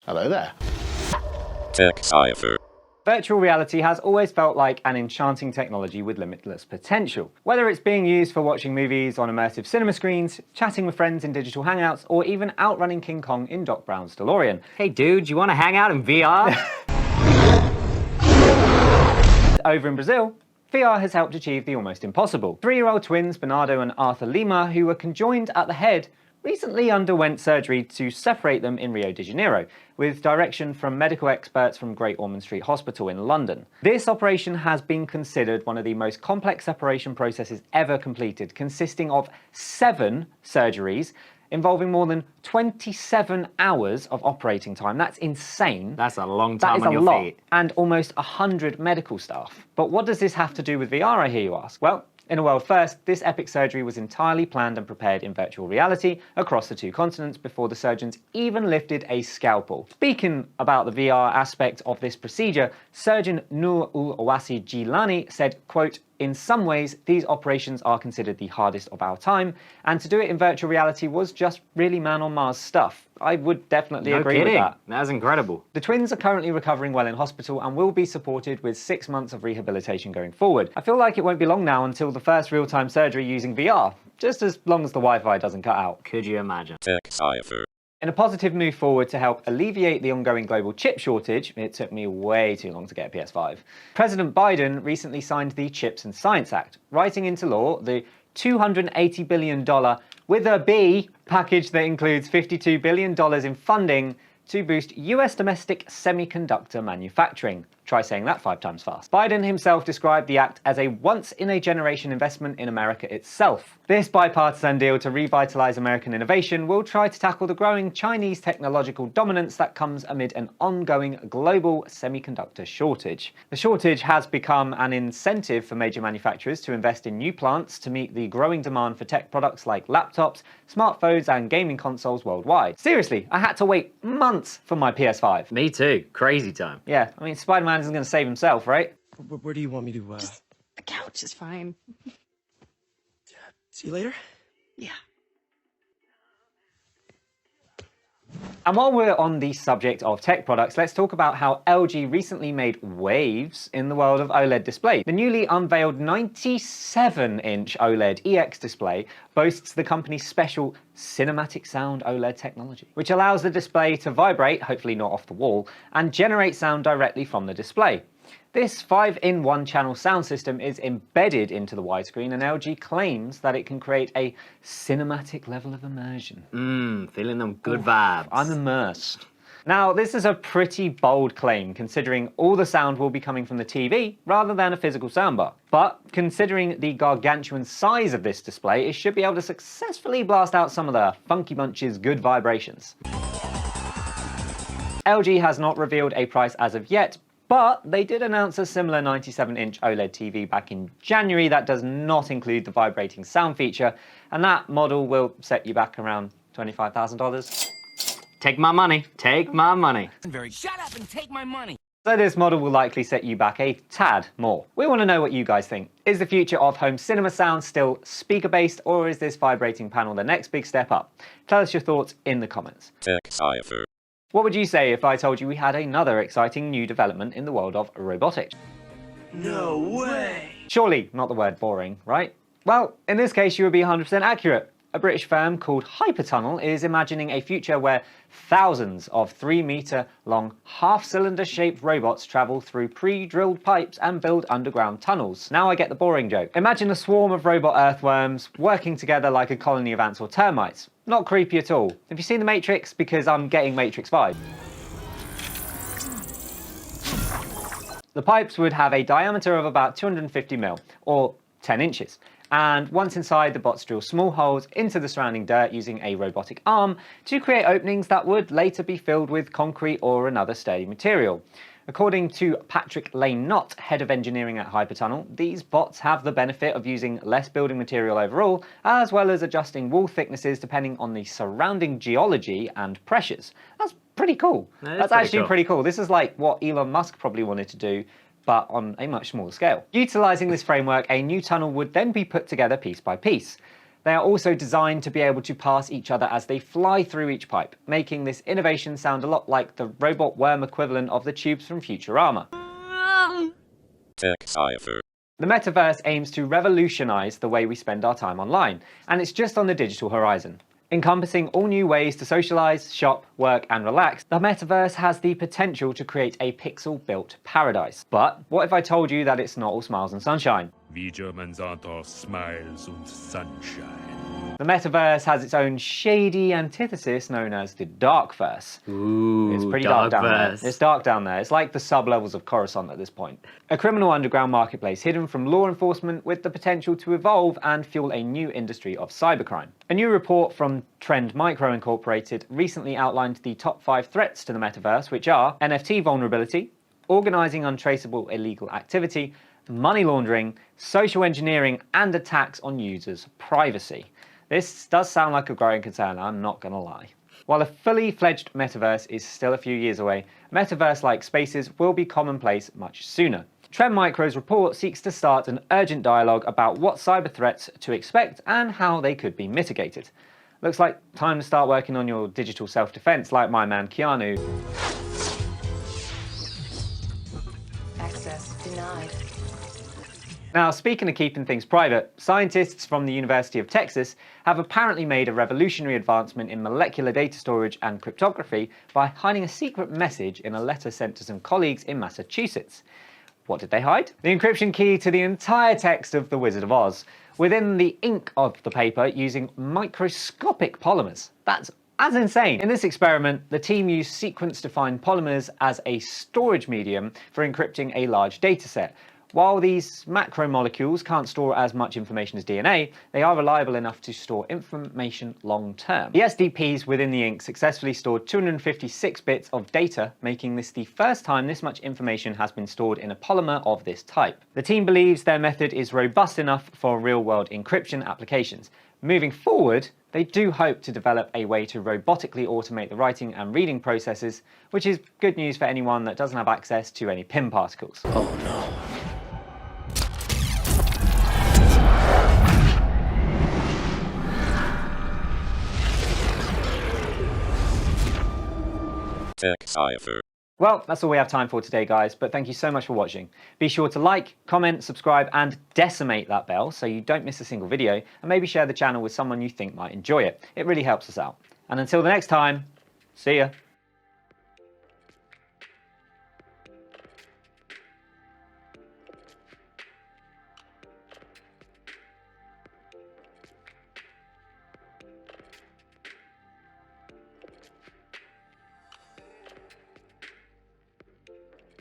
Hello there. Cipher. Virtual reality has always felt like an enchanting technology with limitless potential. Whether it's being used for watching movies on immersive cinema screens, chatting with friends in digital hangouts, or even outrunning King Kong in Doc Brown's DeLorean. Hey dude, you wanna hang out in VR? Over in Brazil, VR has helped achieve the almost impossible. 3-year-old twins Bernardo and Arthur Lima, who were conjoined at the head, recently underwent surgery to separate them in Rio de Janeiro, with direction from medical experts from Great Ormond Street Hospital in London. This operation has been considered one of the most complex separation processes ever completed, consisting of 7 surgeries, involving more than 27 hours of operating time. That's insane. That's a long time on your your lot. feet. And almost 100 medical staff. But what does this have to do with VR, I hear you ask? Well, in a world first, this epic surgery was entirely planned and prepared in virtual reality across the 2 continents before the surgeons even lifted a scalpel. Speaking about the VR aspect of this procedure, surgeon Nur-ul-Awasi Jilani said, quote, "In some ways, these operations are considered the hardest of our time, and to do it in virtual reality was just really man on Mars stuff." I would definitely agree with that. That's incredible. The twins are currently recovering well in hospital and will be supported with 6 months of rehabilitation going forward. I feel like it won't be long now until the first real-time surgery using VR, just as long as the Wi-Fi doesn't cut out. Could you imagine? Cipher. In a positive move forward to help alleviate the ongoing global chip shortage, it took me way too long to get a PS5. President Biden recently signed the Chips and Science Act, writing into law the $280 billion with a B package that includes $52 billion in funding to boost US domestic semiconductor manufacturing. Try saying that 5 times fast. Biden himself described the act as a once-in-a-generation investment in America itself. This bipartisan deal to revitalize American innovation will try to tackle the growing Chinese technological dominance that comes amid an ongoing global semiconductor shortage. The shortage has become an incentive for major manufacturers to invest in new plants to meet the growing demand for tech products like laptops, smartphones, and gaming consoles worldwide. Seriously, I had to wait months for my PS5. Me too. Crazy time. Yeah, I mean, Spider-Man isn't going to save himself, right? Where do you want me to, Just the couch is fine. see you later? Yeah. And while we're on the subject of tech products, let's talk about how LG recently made waves in the world of OLED display. The newly unveiled 97-inch OLED EX display boasts the company's special cinematic sound OLED technology, which allows the display to vibrate, hopefully not off the wall, and generate sound directly from the display. This 5-in-1 channel sound system is embedded into the widescreen, and LG claims that it can create a cinematic level of immersion. Feeling them good vibes. I'm immersed. Now, this is a pretty bold claim, considering all the sound will be coming from the TV rather than a physical soundbar. But considering the gargantuan size of this display, it should be able to successfully blast out some of the Funky Bunch's good vibrations. LG has not revealed a price as of yet, but they did announce a similar 97-inch OLED TV back in January that does not include the vibrating sound feature, and that model will set you back around $25,000. Take my money. Take my money. Shut up and take my money. So this model will likely set you back a tad more. We want to know what you guys think. Is the future of home cinema sound still speaker-based, or is this vibrating panel the next big step up? Tell us your thoughts in the comments. Cipher. What would you say if I told you we had another exciting new development in the world of robotics? No way! Surely not the word boring, right? Well, in this case you would be 100% accurate. A British firm called Hypertunnel is imagining a future where thousands of 3-meter-long, half-cylinder-shaped robots travel through pre-drilled pipes and build underground tunnels. Now I get the boring joke. Imagine a swarm of robot earthworms working together like a colony of ants or termites. Not creepy at all. Have you seen The Matrix? Because I'm getting Matrix vibes. The pipes would have a diameter of about 250 mil, or 10 inches. And once inside, the bots drill small holes into the surrounding dirt using a robotic arm to create openings that would later be filled with concrete or another sturdy material. According to Patrick Lane-Knott, head of engineering at Hypertunnel, these bots have the benefit of using less building material overall, as well as adjusting wall thicknesses depending on the surrounding geology and pressures. That's pretty cool. That's actually pretty cool. This is like what Elon Musk probably wanted to do, but on a much smaller scale. Utilising this framework, a new tunnel would then be put together piece by piece. They are also designed to be able to pass each other as they fly through each pipe, making this innovation sound a lot like the robot worm equivalent of the tubes from Futurama. Tech Cipher. The metaverse aims to revolutionize the way we spend our time online, and it's just on the digital horizon. Encompassing all new ways to socialize, shop, work, and relax, the metaverse has the potential to create a pixel-built paradise. But what if I told you that it's not all smiles and sunshine? Wie Germans are all smiles und sunshine. The metaverse has its own shady antithesis known as the DARKVERSE. Ooh, It's pretty dark down there. DARKVERSE. It's dark down there. It's like the sub-levels of Coruscant at this point. A criminal underground marketplace hidden from law enforcement with the potential to evolve and fuel a new industry of cybercrime. A new report from Trend Micro Incorporated recently outlined the top 5 threats to the metaverse, which are NFT vulnerability, organizing untraceable illegal activity, money laundering, social engineering, and attacks on users' privacy. This does sound like a growing concern, I'm not gonna lie. While a fully fledged metaverse is still a few years away, metaverse-like spaces will be commonplace much sooner. Trend Micro's report seeks to start an urgent dialogue about what cyber threats to expect and how they could be mitigated. Looks like time to start working on your digital self-defense like my man Keanu. Access denied. Now, speaking of keeping things private, scientists from the University of Texas have apparently made a revolutionary advancement in molecular data storage and cryptography by hiding a secret message in a letter sent to some colleagues in Massachusetts. What did they hide? The encryption key to the entire text of The Wizard of Oz, within the ink of the paper using microscopic polymers. That's insane. In this experiment, the team used sequence-defined polymers as a storage medium for encrypting a large dataset. While these macromolecules can't store as much information as DNA, they are reliable enough to store information long term. The SDPs within the ink successfully stored 256 bits of data, making this the first time this much information has been stored in a polymer of this type. The team believes their method is robust enough for real-world encryption applications. Moving forward, they do hope to develop a way to robotically automate the writing and reading processes, which is good news for anyone that doesn't have access to any PIM particles. Oh no. Tech Cipher. Well, that's all we have time for today, guys, but thank you so much for watching. Be sure to like, comment, subscribe, and decimate that bell so you don't miss a single video, and maybe share the channel with someone you think might enjoy it. It really helps us out. And until the next time, see ya.